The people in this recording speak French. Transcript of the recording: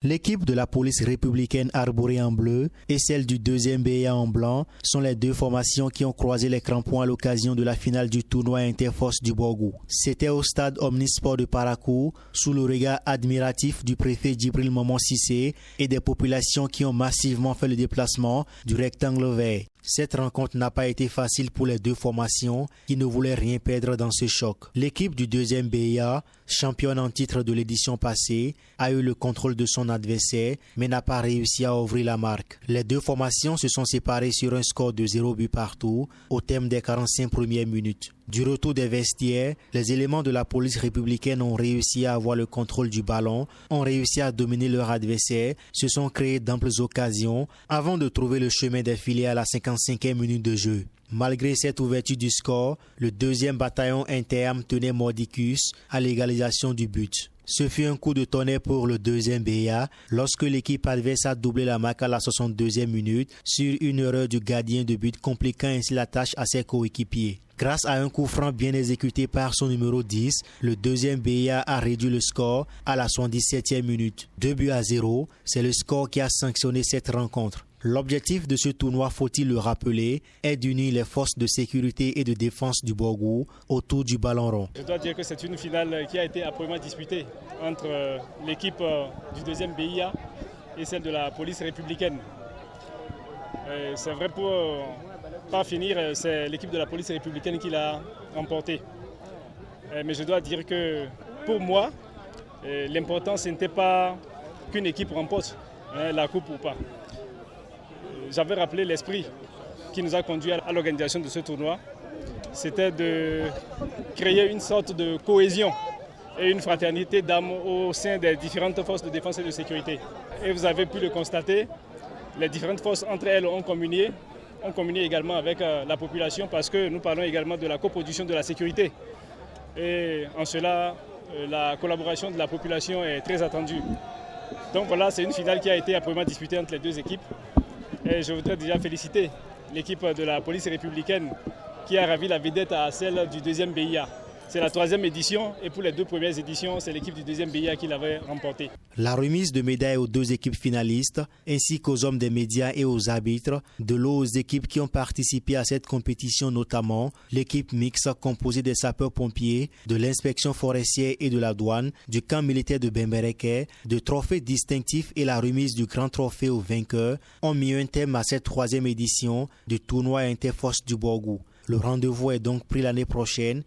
L'équipe de la police républicaine arborée en bleu et celle du 2e BA en blanc sont les deux formations qui ont croisé les crampons à l'occasion de la finale du tournoi Interforce du Borgou. C'était au stade Omnisport de Parakou, sous le regard admiratif du préfet Djibril Momon Cissé et des populations qui ont massivement fait le déplacement du rectangle vert. Cette rencontre n'a pas été facile pour les deux formations qui ne voulaient rien perdre dans ce choc. L'équipe du 2e BIA, championne en titre de l'édition passée, a eu le contrôle de son adversaire mais n'a pas réussi à ouvrir la marque. Les deux formations se sont séparées sur un score de 0 but partout au terme des 45 premières minutes. Du retour des vestiaires, les éléments de la police républicaine ont réussi à avoir le contrôle du ballon, ont réussi à dominer leur adversaire, se sont créés d'amples occasions avant de trouver le chemin des filets à la 55e minute de jeu. Malgré cette ouverture du score, le 2e bataillon interne tenait mordicus à l'égalisation du but. Ce fut un coup de tonnerre pour le 2e BA lorsque l'équipe adverse a doublé la marque à la 62e minute sur une erreur du gardien de but, compliquant ainsi la tâche à ses coéquipiers. Grâce à un coup franc bien exécuté par son numéro 10, le 2e BA a réduit le score à la 77e minute. 2-0, c'est le score qui a sanctionné cette rencontre. L'objectif de ce tournoi, faut-il le rappeler, est d'unir les forces de sécurité et de défense du Borgou autour du ballon rond. Je dois dire que c'est une finale qui a été âprement disputée entre l'équipe du 2e BIA et celle de la police républicaine. C'est vrai, pour pas finir, c'est l'équipe de la police républicaine qui l'a remporté. Mais je dois dire que pour moi, l'important ce n'était pas qu'une équipe remporte la coupe ou pas. J'avais rappelé l'esprit qui nous a conduit à l'organisation de ce tournoi. C'était de créer une sorte de cohésion et une fraternité d'âme au sein des différentes forces de défense et de sécurité. Et vous avez pu le constater, les différentes forces entre elles ont communié également avec la population parce que nous parlons également de la coproduction de la sécurité. Et en cela, la collaboration de la population est très attendue. Donc voilà, c'est une finale qui a été âprement disputée entre les deux équipes. Et je voudrais déjà féliciter l'équipe de la police républicaine qui a ravi la vedette à celle du 2e BIA. C'est la 3e édition et pour les deux premières éditions, c'est l'équipe du 2e BIA qui l'avait remportée. La remise de médailles aux deux équipes finalistes, ainsi qu'aux hommes des médias et aux arbitres, de l'eau aux équipes qui ont participé à cette compétition, notamment l'équipe mixte composée des sapeurs-pompiers, de l'inspection forestière et de la douane, du camp militaire de Bembereke, de trophées distinctifs et la remise du grand trophée aux vainqueurs, ont mis un terme à cette 3e édition du tournoi Interforce du Borgou. Le rendez-vous est donc pris l'année prochaine